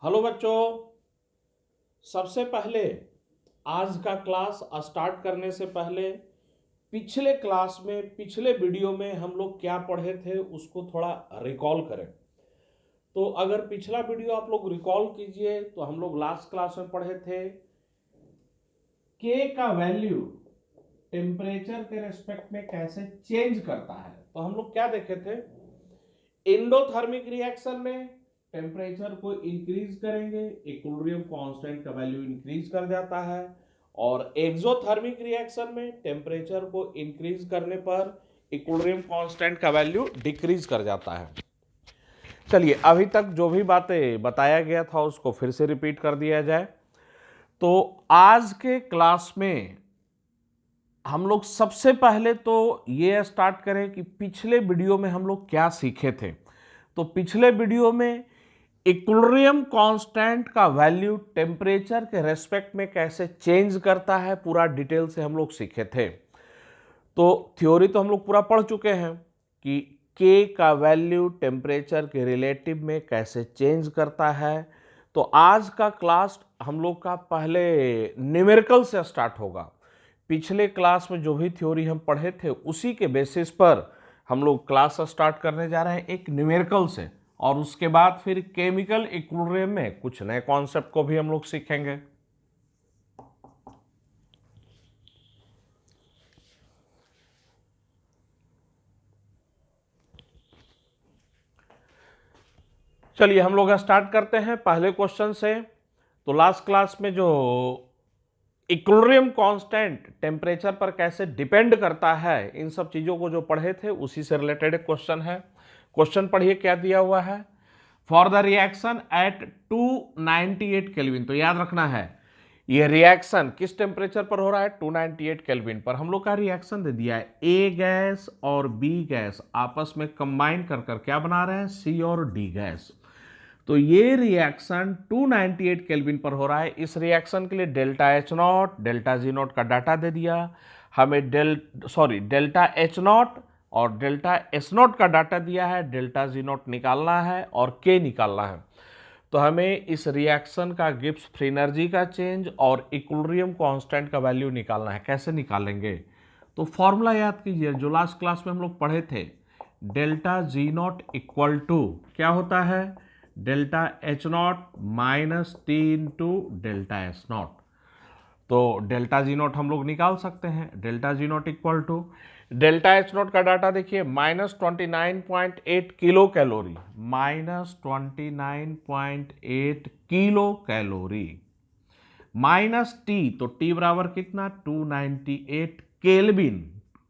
Hello बच्चों। सबसे पहले आज का क्लास स्टार्ट करने से पहले पिछले क्लास में पिछले वीडियो में हम लोग क्या पढ़े थे उसको थोड़ा रिकॉल करें। तो अगर पिछला वीडियो आप लोग रिकॉल कीजिए तो हम लोग लास्ट क्लास में पढ़े थे के का वैल्यू टेम्परेचर के रेस्पेक्ट में कैसे चेंज करता है। तो हम लोग क्या देखे थे, एंडोथर्मिक रिएक्शन में टेम्परेचर को इंक्रीज करेंगे, इक्विलिब्रियम कांस्टेंट का वैल्यू इंक्रीज कर जाता है, और एक्सोथर्मिक रिएक्शन में टेम्परेचर को इंक्रीज करने पर इक्विलिब्रियम कांस्टेंट का वैल्यू डिक्रीज कर जाता है। चलिए अभी तक जो भी बातें बताया गया था उसको फिर से रिपीट कर दिया जाए। तो आज के क्लास में हम लोग सबसे पहले तो ये स्टार्ट करें कि पिछले वीडियो में हम लोग क्या सीखे थे। तो पिछले वीडियो में इक्विलिब्रियम कांस्टेंट का वैल्यू टेम्परेचर के रेस्पेक्ट में कैसे चेंज करता है पूरा डिटेल से हम लोग सीखे थे। तो थ्योरी तो हम लोग पूरा पढ़ चुके हैं कि के का वैल्यू टेम्परेचर के रिलेटिव में कैसे चेंज करता है। तो आज का क्लास हम लोग का पहले न्यूमेरिकल से स्टार्ट होगा। पिछले क्लास में जो भी थ्योरी हम पढ़े थे उसी के बेसिस पर हम लोग क्लास स्टार्ट करने जा रहे हैं एक न्यूमेरिकल से, और उसके बाद फिर केमिकल इक्विलिब्रियम में कुछ नए कॉन्सेप्ट को भी हम लोग सीखेंगे। चलिए हम लोग स्टार्ट करते हैं पहले क्वेश्चन से। तो लास्ट क्लास में जो इक्विलिब्रियम कांस्टेंट टेम्परेचर पर कैसे डिपेंड करता है इन सब चीज़ों को जो पढ़े थे उसी से रिलेटेड एक क्वेश्चन है। क्वेश्चन पढ़िए क्या दिया हुआ है। For the reaction at 298 kelvin, तो याद रखना है ये रिएक्शन किस टेम्परेचर पर हो रहा है, 298 केल्विन पर। हम लोग का रिएक्शन दे दिया है ए गैस और बी गैस आपस में कंबाइन कर कर क्या बना रहे हैं, सी और डी गैस। तो ये रिएक्शन 298 केल्विन पर हो रहा है। इस रिएक्शन के लिए delta H not delta G not का डाटा दे दिया हमें, डेल्टा एच नॉट और डेल्टा एस नॉट का डाटा दिया है, डेल्टा जी नॉट निकालना है और के निकालना है। तो हमें इस रिएक्शन का गिब्स फ्री एनर्जी का चेंज और इक्विलिब्रियम कांस्टेंट का वैल्यू निकालना है। कैसे निकालेंगे, तो फॉर्मूला याद कीजिए जो लास्ट क्लास में हम लोग पढ़े थे। Delta G not equal to क्या होता है, delta H not minus T into delta S not. तो डेल्टा जी नॉट हम लोग निकाल सकते हैं। Delta G not equal to delta H not का डाटा देखिए -29.8 kilo calorie, -29.8 kilo calorie, minus T, तो टी बराबर कितना 298 kelvin.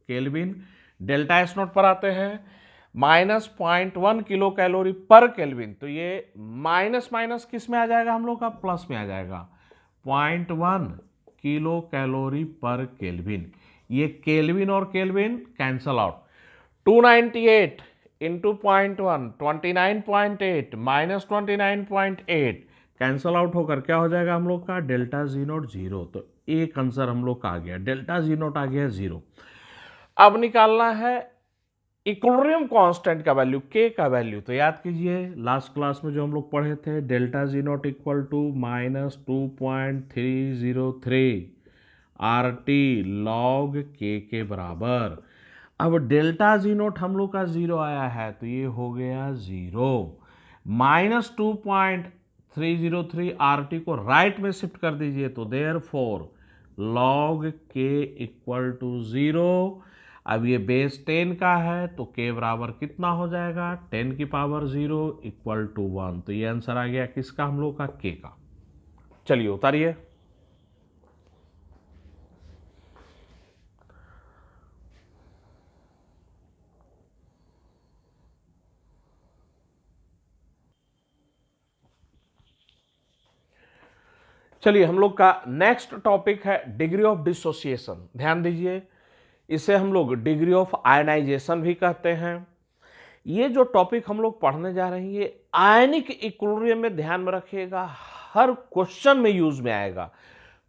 Kelvin delta S not पर आते हैं -0.1 किलो कैलोरी पर केल्विन। तो ये माइनस माइनस किस में आ जाएगा, हम लोग का प्लस में आ जाएगा, 0.1 किलो कैलोरी पर केल्विन। ये केल्विन और kelvin cancel out, 298 into 0.1 29.8 minus 29.8 cancel out होकर क्या हो जाएगा हम लोग का, डेल्टा जी नॉट जीरो। तो एक आंसर हम लोग का आ गया, डेल्टा जी नॉट आ गया जीरो। अब निकालना है इक्विलिब्रियम कांस्टेंट का वैल्यू, के का वैल्यू। तो याद कीजिए लास्ट क्लास में जो हम लोग पढ़े थे, delta G not equal to -2.303 R T log के बराबर। अब डेल्टा जी नोट हम लोग का जीरो आया है तो ये हो गया जीरो, -2.303 आर टी को राइट में शिफ्ट कर दीजिए तो देयर फोर लॉग के इक्वल टू जीरो। अब ये बेस 10 का है तो के बराबर कितना हो जाएगा, 10 की पावर 0 इक्वल टू 1। तो ये आंसर आ गया किसका, हम लोग का के का। चलिए उतारिए। चलिए हम लोग का नेक्स्ट टॉपिक है डिग्री ऑफ डिसोसिएशन। ध्यान दीजिए, इसे हम लोग डिग्री ऑफ आयनाइजेशन भी कहते हैं। ये जो टॉपिक हम लोग पढ़ने जा रहे हैं ये आयनिक इक्विलिब्रियम में, ध्यान में रखिएगा, हर क्वेश्चन में यूज में आएगा।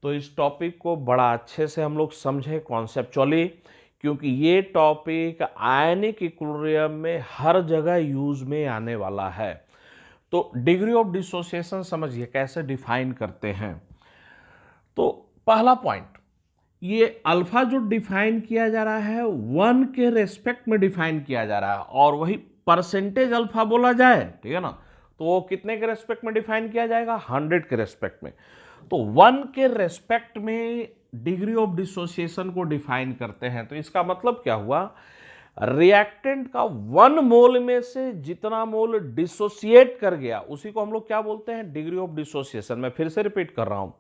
तो इस टॉपिक को बड़ा अच्छे से हम लोग समझें कॉन्सेप्चुअली, क्योंकि ये टॉपिक आयनिक इक्विलिब्रियम में हर जगह यूज में आने वाला है। तो डिग्री ऑफ डिसोसिएशन समझिए कैसे डिफाइन करते हैं। तो पहला पॉइंट, ये अल्फा जो डिफाइन किया जा रहा है 1 के रेस्पेक्ट में डिफाइन किया जा रहा है, और वही परसेंटेज अल्फा बोला जाए, ठीक है ना, तो वो कितने के रेस्पेक्ट में डिफाइन किया जाएगा, 100 के रेस्पेक्ट में। तो 1 के रेस्पेक्ट में डिग्री ऑफ डिसोसिएशन को डिफाइन करते हैं। तो इसका मतलब क्या हुआ, रिएक्टेंट का 1 मोल में से जितना मोल डिसोसिएट कर गया उसी को हम लोग क्या बोलते हैं, डिग्री ऑफ डिसोसिएशन। मैं फिर से रिपीट कर रहा हूं,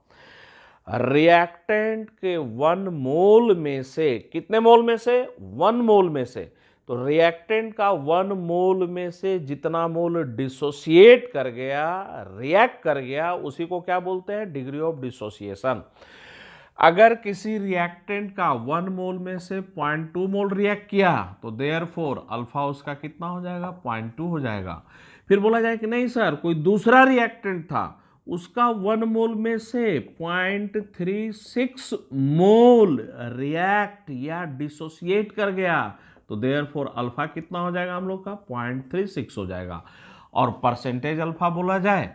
रिएक्टेंट के 1 मोल में से, कितने मोल में से, 1 मोल में से, तो रिएक्टेंट का 1 मोल में से जितना मोल डिसोसिएट कर गया, रिएक्ट कर गया, उसी को क्या बोलते हैं, डिग्री ऑफ डिसोसिएशन। अगर किसी रिएक्टेंट का 1 मोल में से 0.2 मोल रिएक्ट किया तो देयरफॉर अल्फा उसका कितना हो जाएगा, 0.2 हो जाएगा। फिर बोला जाए कि नहीं सर कोई दूसरा रिएक्टेंट था, उसका 1 मोल में से 0.36 मोल रिएक्ट या डिसोसिएट कर गया, तो देयरफॉर अल्फा कितना हो जाएगा हम लोग का, 0.36 हो जाएगा। और परसेंटेज अल्फा बोला जाए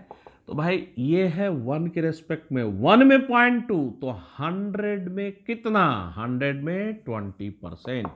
तो भाई ये है 1 के रेस्पेक्ट में, 1 में 0.2, तो 100 में कितना, 100 में 20%।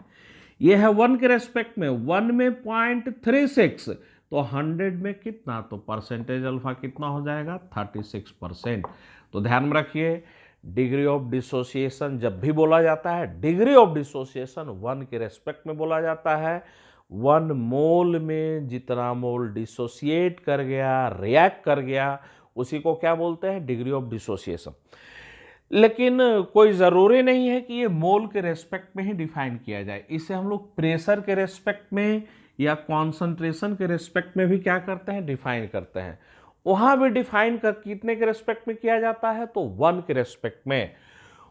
ये है 1 के रेस्पेक्ट में, 1 में 0.36, तो 100 में कितना, तो परसेंटेज अल्फा कितना हो जाएगा, 36%। तो ध्यान में रखिए, डिग्री ऑफ डिसोसिएशन जब भी बोला जाता है, डिग्री ऑफ डिसोसिएशन 1 के रेस्पेक्ट में बोला जाता है। 1 मोल में जितना मोल डिसोसिएट कर गया, रिएक्ट कर गया, उसी को क्या बोलते हैं, डिग्री ऑफ डिसोसिएशन। लेकिन कोई ज़रूरी नहीं है कि ये मोल के रेस्पेक्ट में ही डिफाइन किया जाए, इसे हम लोग प्रेशर के रेस्पेक्ट में या कॉन्सेंट्रेशन के रेस्पेक्ट में भी क्या करते हैं, डिफाइन करते हैं। वहाँ भी डिफाइन कर कितने के रेस्पेक्ट में किया जाता है, तो 1 के रेस्पेक्ट में।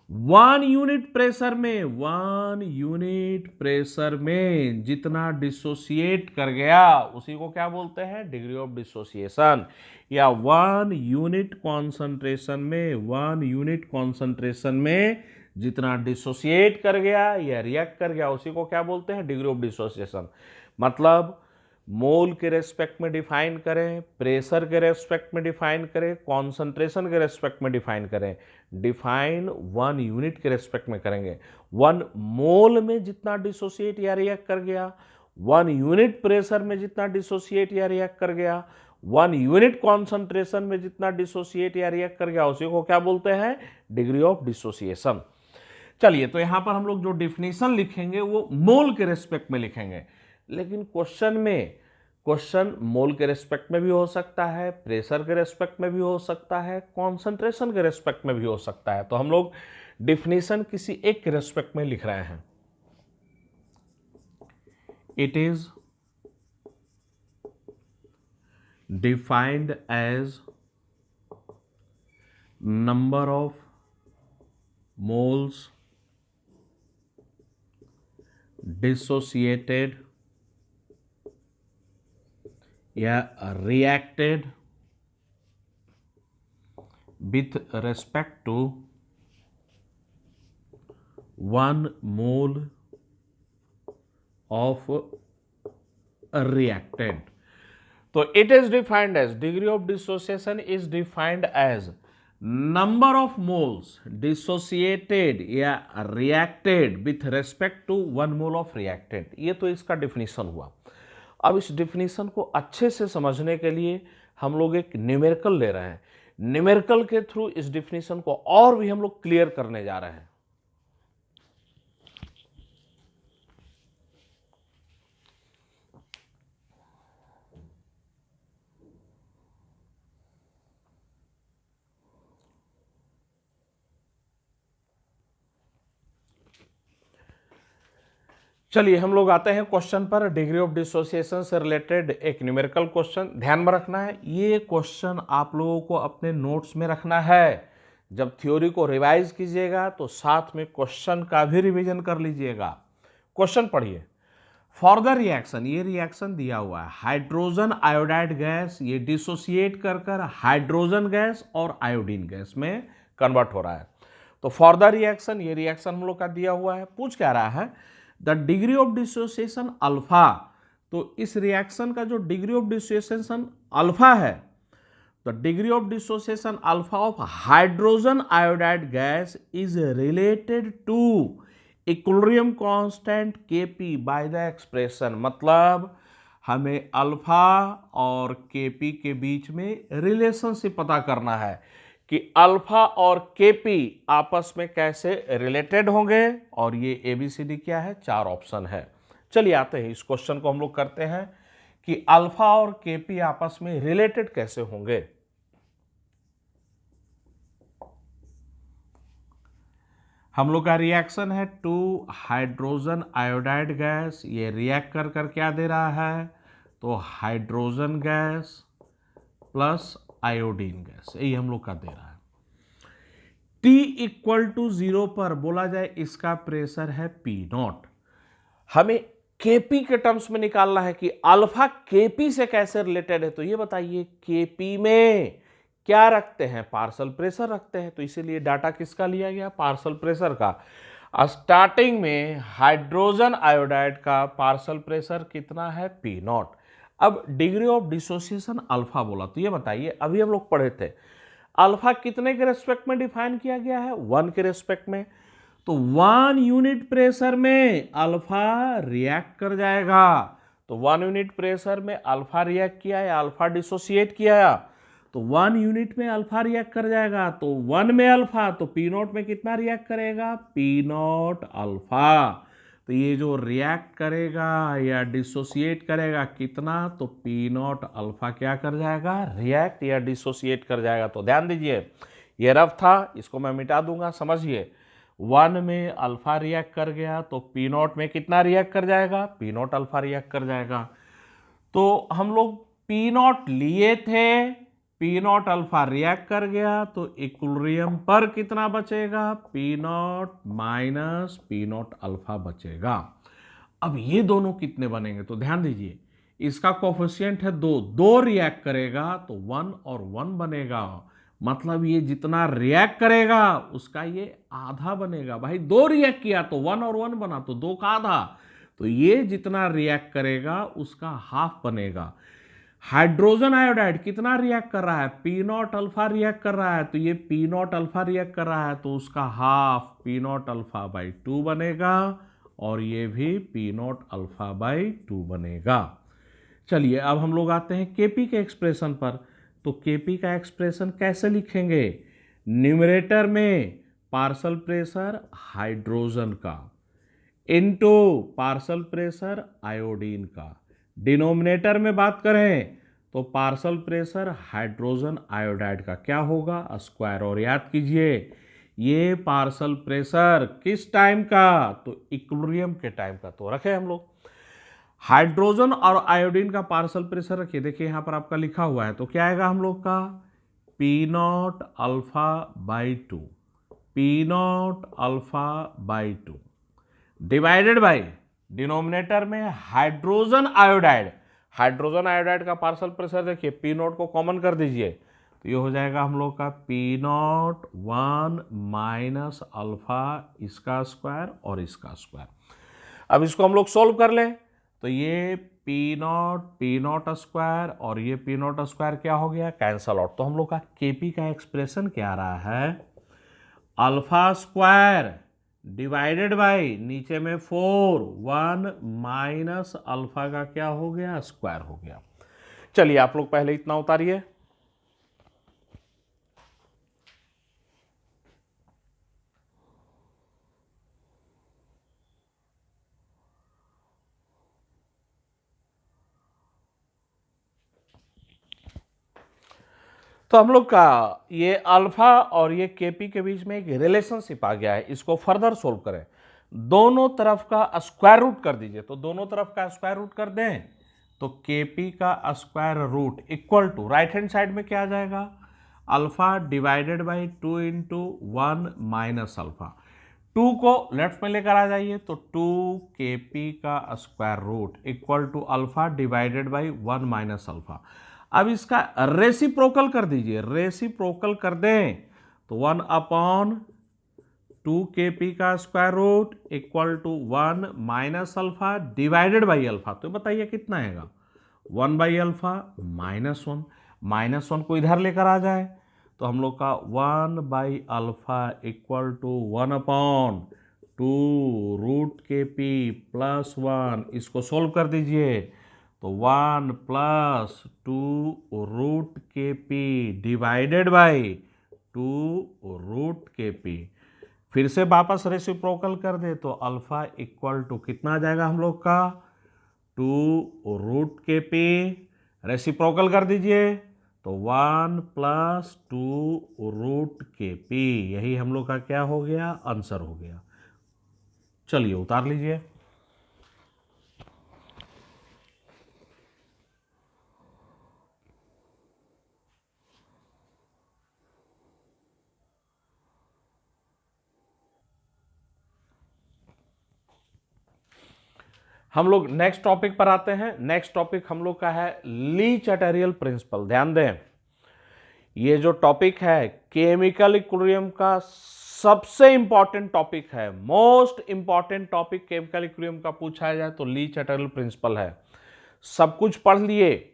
1 यूनिट प्रेशर में, 1 यूनिट प्रेशर में जितना डिसोसिएट कर गया उसी को क्या बोलते हैं, डिग्री ऑफ डिसोसिएशन। या 1 यूनिट कॉन्सेंट्रेशन में, 1 यूनिट कॉन्सेंट्रेशन में जितना डिसोसिएट कर गया या रिएक्ट कर गया उसी को क्या बोलते हैं, डिग्री ऑफ डिसोसिएशन। मतलब मोल के रेस्पेक्ट में डिफाइन करें, प्रेशर के रेस्पेक्ट में डिफाइन करें, कॉन्सेंट्रेशन के रेस्पेक्ट में डिफाइन करें, डिफाइन 1 यूनिट के रेस्पेक्ट में करेंगे। 1 मोल में जितना डिसोसिएट या रिएक्ट कर गया, 1 यूनिट प्रेशर में जितना डिसोसिएट या रिएक्ट कर गया, 1 यूनिट कॉन्सेंट्रेशन में जितना डिसोसिएट या रिएक्ट कर गया, उसी को क्या बोलते हैं, डिग्री ऑफ डिसोसिएशन। चलिए, तो यहां पर हम लोग जो डिफिनीशन लिखेंगे वो मोल के रेस्पेक्ट में लिखेंगे, लेकिन क्वेश्चन मोल के रेस्पेक्ट में भी हो सकता है, प्रेशर के रेस्पेक्ट में भी हो सकता है, कॉन्सेंट्रेशन के रेस्पेक्ट में भी हो सकता है। तो हम लोग डिफिनीशन किसी एक के रेस्पेक्ट में लिख रहे हैं। It is defined as number of moles dissociated या reacted with respect to 1 mole of a reactant. तो it is defined as, degree of dissociation is defined as number of moles dissociated या reacted with respect to 1 mole of reactant। ये तो इसका definition हुआ। अब इस definition को अच्छे से समझने के लिए हम लोग एक न्यूमेरिकल ले रहे हैं। न्यूमेरिकल के थ्रू इस डिफिनीशन को और भी हम लोग क्लियर करने जा रहे हैं। चलिए हम लोग आते हैं क्वेश्चन पर। डिग्री ऑफ डिसोसिएशन से रिलेटेड एक न्यूमेरिकल क्वेश्चन ध्यान में रखना है। ये क्वेश्चन आप लोगों को अपने नोट्स में रखना है। जब थ्योरी को रिवाइज कीजिएगा तो साथ में क्वेश्चन का भी रिवीजन कर लीजिएगा। क्वेश्चन पढ़िए। फॉर द रिएक्शन, ये रिएक्शन दिया हुआ है, हाइड्रोजन आयोडाइड गैस ये डिसोसिएट कर हाइड्रोजन गैस और आयोडीन गैस में कन्वर्ट हो रहा है। तो फॉर द रिएक्शन, ये रिएक्शन हम लोग का दिया हुआ है। पूछ क्या रहा है, the degree of dissociation alpha. तो इस रिएक्शन का जो डिग्री ऑफ डिसोसिएशन अल्फा है, तो degree of dissociation alpha of hydrogen iodide gas is related to equilibrium constant Kp by the expression. मतलब हमें अल्फा और Kp के बीच में रिलेशनशिप पता करना है कि अल्फा और Kp आपस में कैसे रिलेटेड होंगे, और ये ABCD क्या है, 4 ऑप्शन है। चलिए आते हैं इस क्वेश्चन को हम लोग करते हैं कि अल्फा और Kp आपस में रिलेटेड कैसे होंगे। हम लोग का रिएक्शन है 2 हाइड्रोजन आयोडाइड गैस, ये रिएक्ट कर कर क्या दे रहा है, तो hydrogen gas plus iodine gas, यही हम लोग का दे रहा है। T इक्वल टू 0 पर बोला जाए इसका प्रेशर है P0। हमें Kp के टर्म्स में निकालना है कि अल्फा Kp से कैसे रिलेटेड है। तो ये बताइए Kp में क्या रखते हैं, पार्शियल प्रेशर रखते हैं, तो इसीलिए डाटा किसका लिया गया, पार्शियल प्रेशर का। स्टार्टिंग में हाइड्रोजन आयोडाइड का पार्शियल प्रेशर कितना है, P0। अब डिग्री ऑफ डिसोसिएशन अल्फा बोला, तो ये बताइए अभी हम लोग पढ़े थे अल्फा कितने के रेस्पेक्ट में डिफाइन किया गया है, 1 के रेस्पेक्ट में। तो 1 यूनिट प्रेशर में अल्फा रिएक्ट कर जाएगा, तो 1 यूनिट प्रेशर में अल्फा रिएक्ट किया या अल्फा डिसोसिएट किया, तो 1 यूनिट में अल्फा रिएक्ट कर जाएगा, तो 1 में अल्फा, तो P0 में कितना रिएक्ट करेगा, P0 अल्फा। तो ये जो रिएक्ट करेगा या डिसोसिएट करेगा कितना, तो P0 अल्फा क्या कर जाएगा, रिएक्ट या डिसोसिएट कर जाएगा। तो ध्यान दीजिए ये रफ था, इसको मैं मिटा दूंगा, समझिए 1 में अल्फा रिएक्ट कर गया तो P0 में कितना रिएक्ट कर जाएगा, P0 अल्फा रिएक्ट कर जाएगा। तो हम लोग P0 लिए थे, P0 अल्फा रिएक्ट कर गया, तो इक्विलिब्रियम पर कितना बचेगा, P0 माइनस P0 अल्फा बचेगा। अब ये दोनों कितने बनेंगे, तो ध्यान दीजिए इसका कोफिशिएंट है 2, 2 रिएक्ट करेगा तो 1 और 1 बनेगा, मतलब ये जितना रिएक्ट करेगा उसका ये आधा बनेगा। भाई 2 रिएक्ट किया तो 1 और 1 बना, तो 2 का आधा, तो ये जितना रिएक्ट करेगा उसका हाफ बनेगा। हाइड्रोजन आयोडाइड कितना रिएक्ट कर रहा है, P0 अल्फा रिएक्ट कर रहा है, तो ये P0 अल्फा रिएक्ट कर रहा है, तो उसका हाफ P0 अल्फा बाई 2 बनेगा, और ये भी P0 अल्फा बाई 2 बनेगा। चलिए अब हम लोग आते हैं Kp के एक्सप्रेशन पर। तो Kp का एक्सप्रेशन कैसे लिखेंगे, न्यूमरेटर में पार्शियल प्रेशर हाइड्रोजन का इनटू पार्शियल प्रेशर आयोडीन का, डिनोमिनेटर में बात करें तो पार्शियल प्रेशर हाइड्रोजन आयोडाइड का क्या होगा, स्क्वायर। और याद कीजिए ये पार्शियल प्रेशर किस टाइम का, तो इक्विलिब्रियम के टाइम का। तो रखे हम लोग हाइड्रोजन और आयोडीन का पार्शियल प्रेशर रखिए, देखिए यहां पर आपका लिखा हुआ है, तो क्या आएगा हम लोग का P0 alpha by 2, P0 alpha by 2 divided by denominator में हाइड्रोजन आयोडाइड, हाइड्रोजन आयोडाइड का पार्शियल प्रेशर देखिए P0 को कॉमन कर दीजिए, तो ये हो जाएगा हम लोग का P0 1 माइनस अल्फा इसका स्क्वायर और इसका स्क्वायर। अब इसको हम लोग सोल्व कर लें तो ये P0 स्क्वायर और ये P0 स्क्वायर क्या हो गया, कैंसल आउट। तो हम लोग का Kp का एक्सप्रेशन क्या आ रहा है, अल्फा स्क्वायर डिवाइडेड बाई नीचे में 4 1 माइनस अल्फा का क्या हो गया, स्क्वायर हो गया। चलिए आप लोग पहले इतना उतारिए, तो हम लोग का ये अल्फा और ये Kp के बीच में एक रिलेशनशिप आ गया है, इसको फर्दर सोल्व करें, दोनों तरफ का स्क्वायर रूट कर दीजिए। तो दोनों तरफ का स्क्वायर रूट कर दें तो Kp का square root equal to right hand side में क्या आ जाएगा, alpha divided by 2 into 1 minus alpha. 2 को लेफ्ट में लेकर आ जाइए तो 2 Kp का square root equal to alpha divided by 1 minus alpha. अब इसका रेसिप्रोकल कर दीजिए, रेसिप्रोकल कर दें तो 1 अपॉन 2kp का square root equal to 1 minus alpha divided by alpha. तो बताइए कितना आएगा, 1 बाई अल्फा -1। -1 को इधर लेकर आ जाए तो हम लोग का 1 by alpha equal to 1/2 root K P plus 1। इसको सोल्व कर दीजिए तो 1 plus 2 root K P divided by 2 root K P. फिर से वापस रेसिप्रोकल कर दे तो अल्फा इक्वल टू कितना आ जाएगा हम लोग का, 2 रूट के पी। रेसिप्रोकल कर दीजिए तो 1 प्लस 2 रूट के पी। यही हम लोग का क्या हो गया, आंसर हो गया। चलिए उतार लीजिए। हम लोग नेक्स्ट टॉपिक पर आते हैं। नेक्स्ट टॉपिक हम लोग का है ली चैटरियल प्रिंसिपल। ध्यान दें, ये जो टॉपिक है केमिकल इक्विलिब्रियम का सबसे इंपॉर्टेंट टॉपिक है, most important topic chemical equilibrium का पूछा जाए तो ली चैटरियल प्रिंसिपल है। सब कुछ पढ़ लिए,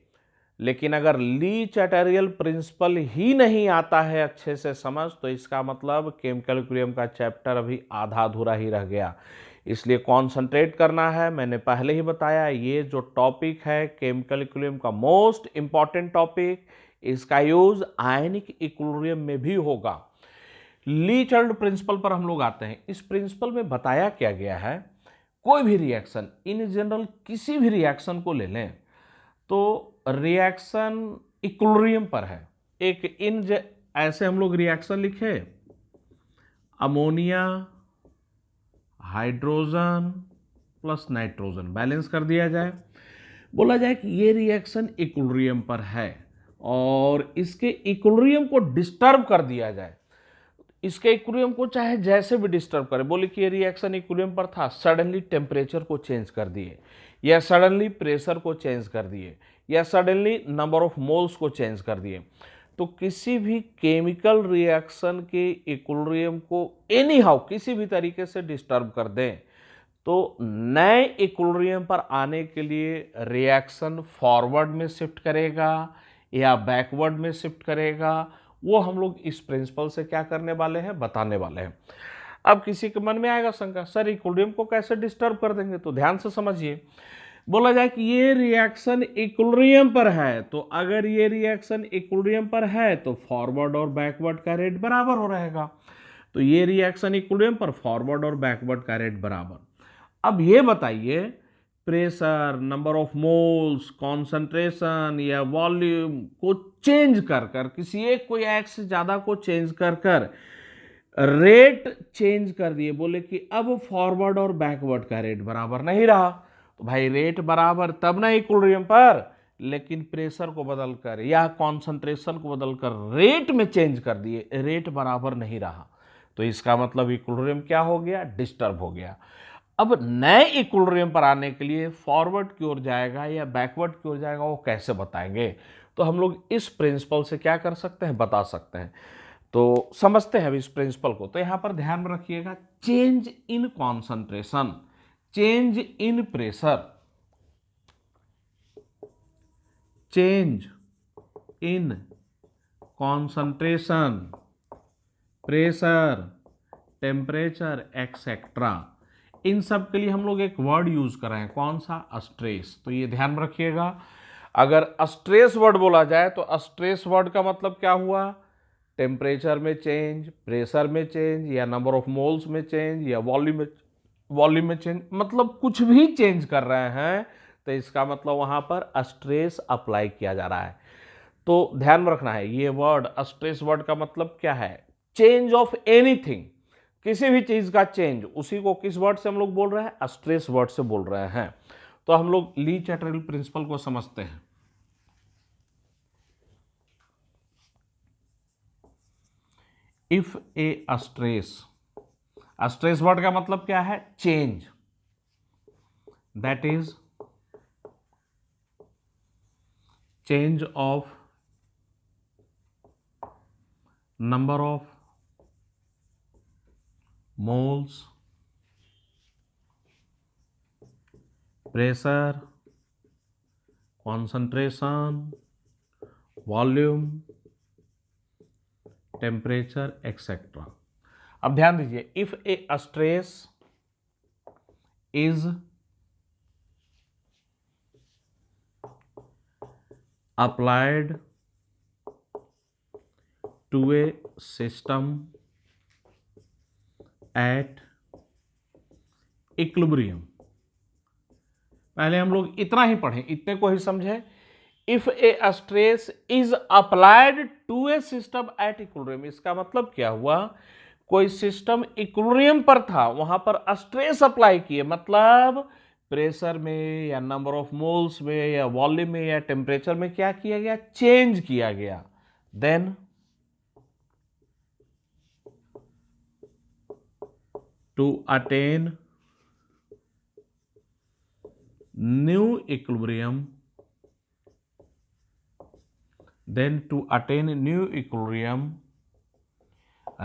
लेकिन अगर ली चैटरियल प्रिंसिपल ही नहीं आता है अच्छे से समझ, तो इसका मतलब केमिकल इक्विलिब्रियम का चैप्टर अभी आधा अधूरा ही रह गया। इसलिए कॉन्सेंट्रेट करना है। मैंने पहले ही बताया, ये जो टॉपिक है केमिकल इक्विलिब्रियम का मोस्ट इंपॉर्टेंट टॉपिक, इसका यूज आयनिक इक्विलिब्रियम में भी होगा। ली चाइल्ड प्रिंसिपल पर हम लोग आते हैं। इस प्रिंसिपल में बताया क्या गया है, कोई भी रिएक्शन, इन जनरल किसी भी रिएक्शन को ले लें तो रिएक्शन इक्विलिब्रियम पर है। ऐसे हम लोग रिएक्शन लिखे, ammonia hydrogen plus nitrogen balance कर दिया जाए, बोला जाए कि ये रिएक्शन इक्विलिब्रियम पर है और इसके इक्विलिब्रियम को डिस्टर्ब कर दिया जाए। इसके इक्विलिब्रियम को चाहे जैसे भी डिस्टर्ब करे, बोले कि ये रिएक्शन इक्विलिब्रियम पर था, सडनली टेम्परेचर को चेंज कर दिए, या सडनली प्रेशर को चेंज कर दिए, या सडनली नंबर ऑफ मोल्स को चेंज कर दिए, तो किसी भी केमिकल रिएक्शन के इक्विलिब्रियम को एनी हाउ किसी भी तरीके से डिस्टर्ब कर दें, तो नए इक्विलिब्रियम पर आने के लिए रिएक्शन फॉरवर्ड में शिफ्ट करेगा या बैकवर्ड में शिफ्ट करेगा, वो हम लोग इस प्रिंसिपल से क्या करने वाले हैं, बताने वाले हैं। अब किसी के मन में आएगा शंका, सर इक्विलिब्रियम को कैसे डिस्टर्ब कर देंगे? तो ध्यान से समझिए, बोला जाए कि ये रिएक्शन इक्विलिब्रियम पर है, तो अगर ये रिएक्शन इक्विलिब्रियम पर है तो फॉरवर्ड और बैकवर्ड का रेट बराबर हो रहेगा। तो ये रिएक्शन इक्विलिब्रियम पर, फॉरवर्ड और बैकवर्ड का रेट बराबर। अब ये बताइए, pressure, number of moles, concentration या वॉल्यूम को चेंज कर कर, किसी एक को या एक से ज्यादा को चेंज कर कर रेट चेंज कर दिए, बोले कि अब फॉरवर्ड और बैकवर्ड का रेट बराबर नहीं रहा। तो भाई रेट बराबर तब ना इक्विलिब्रियम पर, लेकिन प्रेशर को बदलकर या कॉन्सेंट्रेशन को बदलकर रेट में चेंज कर दिए, रेट बराबर नहीं रहा, तो इसका मतलब इक्विलिब्रियम क्या हो गया, डिस्टर्ब हो गया। अब नए इक्विलिब्रियम पर आने के लिए फॉरवर्ड की ओर जाएगा या बैकवर्ड की ओर जाएगा, वो कैसे बताएंगे? तो हम लोग इस प्रिंसिपल से क्या कर सकते हैं, बता सकते हैं। तो समझते हैं इस प्रिंसिपल को। तो यहां पर ध्यान में रखिएगा, change in concentration, change in pressure, change in concentration, pressure, temperature etcetera, इन सब के लिए हम लोग एक वर्ड यूज कर रहे हैं, कौन सा, स्ट्रेस। तो ये ध्यान रखिएगा, अगर स्ट्रेस वर्ड बोला जाए तो स्ट्रेस वर्ड का मतलब क्या हुआ, टेम्परेचर में चेंज, प्रेशर में चेंज, या नंबर ऑफ मोल्स में चेंज, या वॉल्यूम में चेंज, मतलब कुछ भी चेंज कर रहे हैं तो इसका मतलब वहां पर स्ट्रेस अप्लाई किया जा रहा है। तो ध्यान में रखना है, ये वर्ड स्ट्रेस वर्ड का मतलब क्या है, चेंज ऑफ एनीथिंग, किसी भी चीज का चेंज, उसी को किस वर्ड से हम लोग बोल रहे हैं, स्ट्रेस वर्ड से बोल रहे हैं। तो हम लोग ली चैटरल प्रिंसिपल को समझते हैं। If a stress, stress word का मतलब क्या है, change, that is change of number of moles, pressure, concentration, volume, temperature, etc. अब ध्यान दीजिए, if a stress is applied to a system at equilibrium, पहले हम लोग इतना ही पढ़ें, इतने को ही समझे। If a stress is applied to a system at equilibrium, इसका मतलब क्या हुआ, कोई सिस्टम इक्विलिब्रियम पर था, वहां पर स्ट्रेस अप्लाई किए, मतलब प्रेशर में या नंबर ऑफ मोल्स में या वॉल्यूम में या टेम्परेचर में क्या किया गया, चेंज किया गया। Then to attain new equilibrium, then to attain new equilibrium,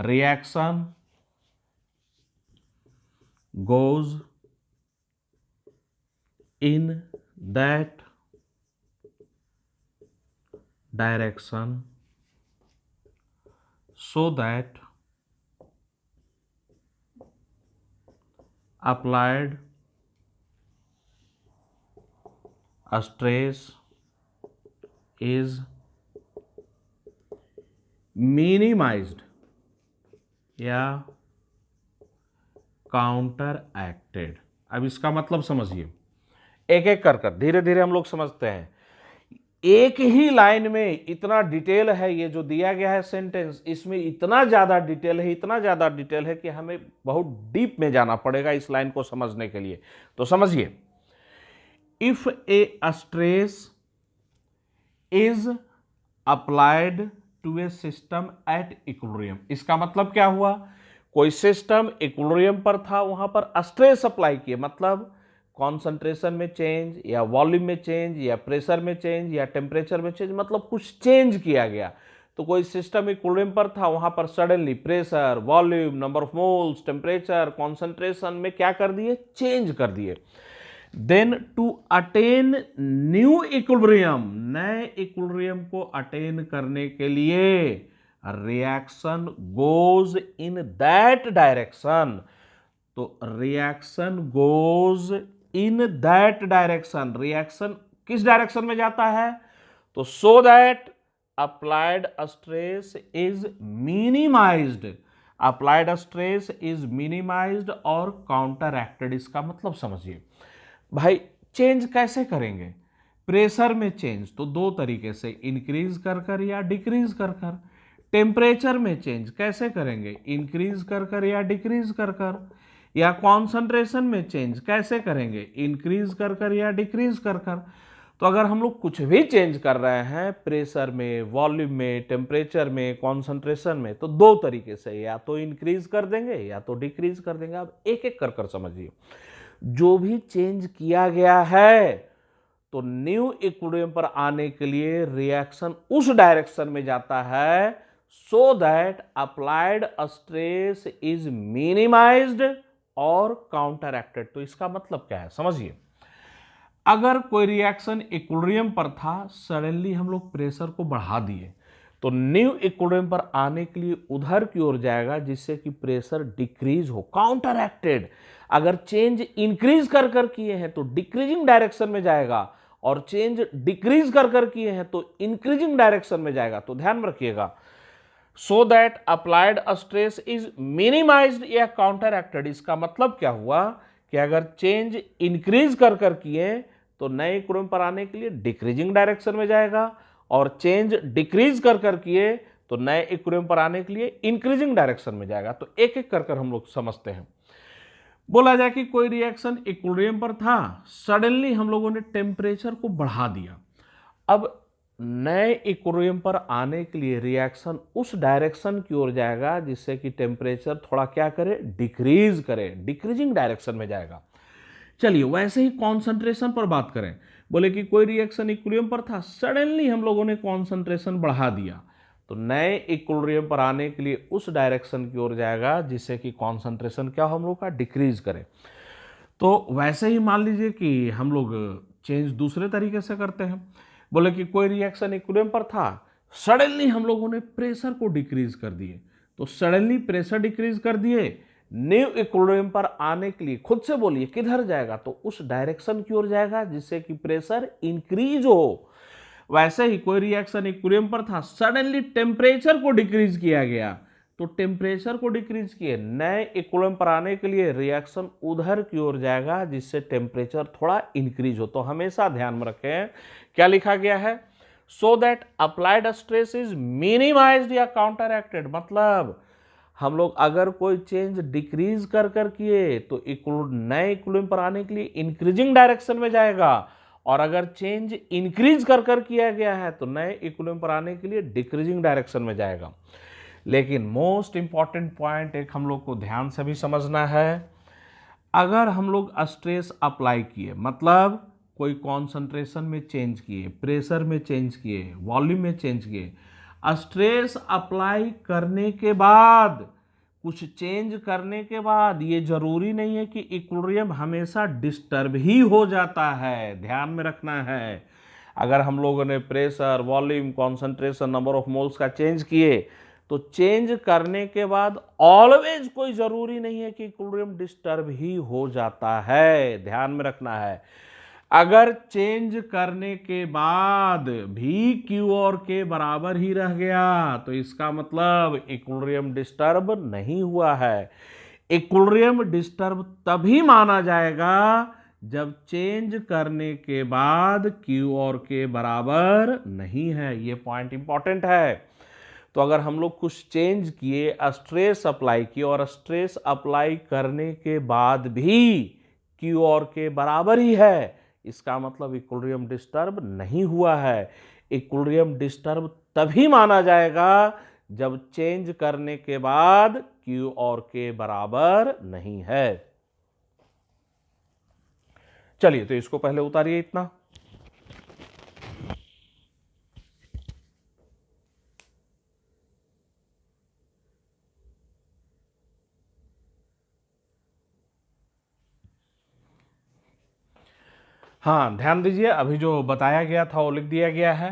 reaction goes in that direction so that applied stress is minimised या काउंटर एक्टेड। अब इसका मतलब समझिए, एक एक कर धीरे धीरे हम लोग समझते हैं। एक ही लाइन में इतना डिटेल है, ये जो दिया गया है सेंटेंस, इसमें इतना ज्यादा डिटेल है, इतना ज्यादा डिटेल है कि हमें बहुत डीप में जाना पड़ेगा इस लाइन को समझने के लिए। तो समझिए, if a stress is applied to a system at equilibrium, इसका मतलब क्या हुआ, कोई सिस्टम इक्विलिब्रियम पर था, वहां पर स्ट्रेस अप्लाई किए, मतलब कॉन्सेंट्रेशन में चेंज या वॉल्यूम में चेंज या प्रेशर में चेंज या टेम्परेचर में चेंज, मतलब कुछ चेंज किया गया। तो कोई सिस्टम इक्विलिब्रियम पर था, वहां पर suddenly pressure, volume, number of moles, temperature, concentration में क्या कर दिए, चेंज कर दिए। Then to attain new equilibrium, नए इक्विलिब्रियम को अटेन करने के लिए reaction goes in that direction. तो reaction goes in that direction, reaction किस डायरेक्शन में जाता है, तो so that applied stress is minimised, applied stress is minimised और काउंटर एक्टेड। इसका मतलब समझिए भाई, चेंज कैसे करेंगे, प्रेशर में चेंज तो दो तरीके से, इंक्रीज कर कर या डिक्रीज कर कर। टेम्परेचर में चेंज कैसे करेंगे, इंक्रीज कर कर या डिक्रीज कर कर। या कॉन्सेंट्रेशन में चेंज कैसे करेंगे, इंक्रीज कर कर या डिक्रीज कर कर। तो अगर हम लोग कुछ भी चेंज कर रहे हैं प्रेशर में, वॉल्यूम में, टेम्परेचर में, कॉन्सेंट्रेशन में, तो दो तरीके से, या तो इंक्रीज कर देंगे या तो डिक्रीज कर देंगे। अब एक एक कर कर समझिए, जो भी चेंज किया गया है तो न्यू इक्विलिब्रियम पर आने के लिए रिएक्शन उस डायरेक्शन में जाता है सो that applied stress is minimised और काउंटर एक्टेड। तो इसका मतलब क्या है समझिए, अगर कोई रिएक्शन इक्विलिब्रियम पर था, सडनली हम लोग प्रेशर को बढ़ा दिए, तो न्यू इक्विलिब्रियम पर आने के लिए उधर की ओर जाएगा जिससे कि प्रेशर डिक्रीज हो, काउंटर एक्टेड। अगर चेंज इंक्रीज कर कर किए हैं तो डिक्रीजिंग डायरेक्शन में जाएगा, और चेंज डिक्रीज कर कर किए हैं तो इंक्रीजिंग डायरेक्शन में जाएगा। तो ध्यान रखिएगा, सो that applied stress is minimised या काउंटर एक्टेड। इसका मतलब क्या हुआ कि अगर चेंज इंक्रीज कर कर किए तो नए इक्विलिब्रियम पर आने के लिए डिक्रीजिंग डायरेक्शन में जाएगा, और चेंज डिक्रीज कर कर किए तो नए इक्विलिब्रियम पर आने के लिए इंक्रीजिंग डायरेक्शन में जाएगा। तो एक एक कर कर हम लोग समझते हैं। बोला जाए कि कोई रिएक्शन इक्विलिब्रियम पर था, सडनली हम लोगों ने टेम्परेचर को बढ़ा दिया। अब नए इक्विलिब्रियम पर आने के लिए रिएक्शन उस डायरेक्शन की ओर जाएगा जिससे कि टेम्परेचर थोड़ा क्या करे, डिक्रीज करे, डिक्रीजिंग डायरेक्शन में जाएगा। चलिए वैसे ही कॉन्सेंट्रेशन पर बात करें, बोले कि कोई रिएक्शन इक्विलिब्रियम पर था, सडनली हम लोगों ने कॉन्सेंट्रेशन बढ़ा दिया, तो नए इक्विलिब्रियम पर आने के लिए उस डायरेक्शन की ओर जाएगा जिससे कि कॉन्सेंट्रेशन क्या हम लोग का डिक्रीज करे। तो वैसे ही मान लीजिए कि हम लोग चेंज दूसरे तरीके से करते हैं। बोले कि कोई रिएक्शन इक्विलिब्रियम पर था, सडनली हम लोगों ने प्रेशर को डिक्रीज कर दिए। तो सडनली प्रेशर डिक्रीज कर दिए, न्यू इक्विलिब्रियम पर आने के लिए खुद से बोलिए किधर जाएगा, तो उस डायरेक्शन की ओर जाएगा जिससे कि प्रेशर इंक्रीज हो। वैसे ही कोई रिएक्शन इक्विलिब्रियम पर था, सडनली टेम्परेचर को डिक्रीज किया गया, तो टेम्परेचर को डिक्रीज किए, नए इक्विलिब्रियम पर आने के लिए रिएक्शन उधर की ओर जाएगा जिससे टेम्परेचर थोड़ा इंक्रीज हो। तो हमेशा ध्यान में रखें क्या लिखा गया है, सो that applied stress is minimised या काउंटर एक्टेड। मतलब हम लोग अगर कोई चेंज डिक्रीज कर किए तो नए इक्विलिब्रियम पर आने के लिए इंक्रीजिंग डायरेक्शन में जाएगा, और अगर चेंज इंक्रीज कर किया गया है तो नए इक्विलिब्रियम पर आने के लिए डिक्रीजिंग डायरेक्शन में जाएगा। लेकिन मोस्ट इंपॉर्टेंट पॉइंट एक हम लोग को ध्यान से भी समझना है, अगर हम लोग स्ट्रेस अप्लाई किए, मतलब कोई कॉन्सेंट्रेशन में चेंज किए, प्रेशर में चेंज किए, वॉल्यूम में चेंज किए, स्ट्रेस अप्लाई करने के बाद, कुछ चेंज करने के बाद, ये जरूरी नहीं है कि इक्विलिब्रियम हमेशा डिस्टर्ब ही हो जाता है। ध्यान में रखना है, अगर हम लोगों ने pressure, volume, concentration, number of moles का चेंज किए, तो चेंज करने के बाद ऑलवेज कोई जरूरी नहीं है कि इक्विलिब्रियम डिस्टर्ब ही हो जाता है। ध्यान में रखना है, अगर चेंज करने के बाद भी Q और K बराबर ही रह गया तो इसका मतलब इक्विलिब्रियम डिस्टर्ब नहीं हुआ है। इक्विलिब्रियम डिस्टर्ब तभी माना जाएगा जब चेंज करने के बाद Q और K बराबर नहीं है। ये पॉइंट इंपॉर्टेंट है। तो अगर हम लोग कुछ चेंज किए, स्ट्रेस अप्लाई किए, और स्ट्रेस अप्लाई करने के बाद भी Q और K बराबर ही है, इसका मतलब इक्विलिब्रियम डिस्टर्ब नहीं हुआ है। इक्विलिब्रियम डिस्टर्ब तभी माना जाएगा जब चेंज करने के बाद Q और K बराबर नहीं है। चलिए, तो इसको पहले उतारिए इतना। हाँ, ध्यान दीजिए, अभी जो बताया गया था वो लिख दिया गया है।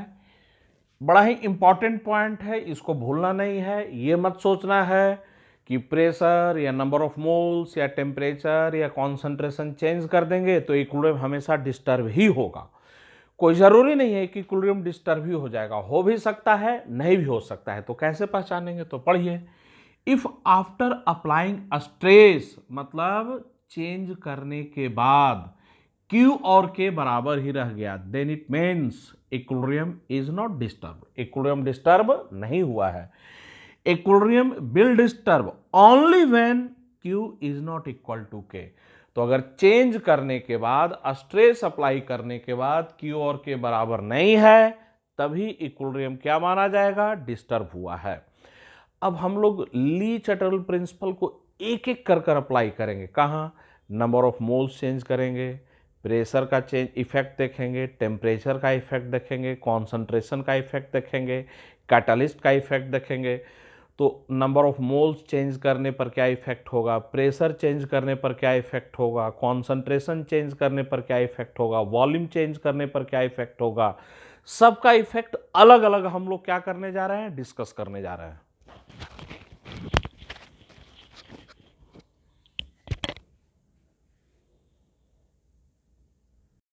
बड़ा ही इंपॉर्टेंट पॉइंट है, इसको भूलना नहीं है। ये मत सोचना है कि प्रेशर या नंबर ऑफ मोल्स या टेम्परेचर या कॉन्सेंट्रेशन चेंज कर देंगे तो इक्विलिब्रियम हमेशा डिस्टर्ब ही होगा। कोई ज़रूरी नहीं है कि इक्विलिब्रियम डिस्टर्ब ही हो जाएगा, हो भी सकता है, नहीं भी हो सकता है। तो कैसे पहचानेंगे, तो पढ़िए, इफ आफ्टर अप्लाइंग स्ट्रेस, मतलब चेंज करने के बाद Q और K बराबर ही रह गया, then it means equilibrium is not disturb. Equilibrium disturb नहीं हुआ है। Equilibrium will disturb only when Q is not equal to K। तो अगर चेंज करने के बाद, स्ट्रेस अप्लाई करने के बाद Q और K बराबर नहीं है, तभी इक्विलिब्रियम क्या माना जाएगा, डिस्टर्ब हुआ है। अब हम लोग ली चैटरल प्रिंसिपल को एक एक कर अप्लाई करेंगे। कहाँ, नंबर ऑफ मोल्स चेंज करेंगे, प्रेशर का चेंज इफेक्ट देखेंगे, टेम्परेचर का इफेक्ट देखेंगे, कॉन्सेंट्रेशन का इफेक्ट देखेंगे, कैटालिस्ट का इफेक्ट देखेंगे। तो नंबर ऑफ मोल्स चेंज करने पर क्या इफेक्ट होगा, प्रेशर चेंज करने पर क्या इफेक्ट होगा, कॉन्सेंट्रेशन चेंज करने पर क्या इफेक्ट होगा, वॉल्यूम चेंज करने पर क्या इफेक्ट होगा, सबका इफेक्ट अलग अलग हम लोग क्या करने जा रहे हैं, डिस्कस करने जा रहे हैं।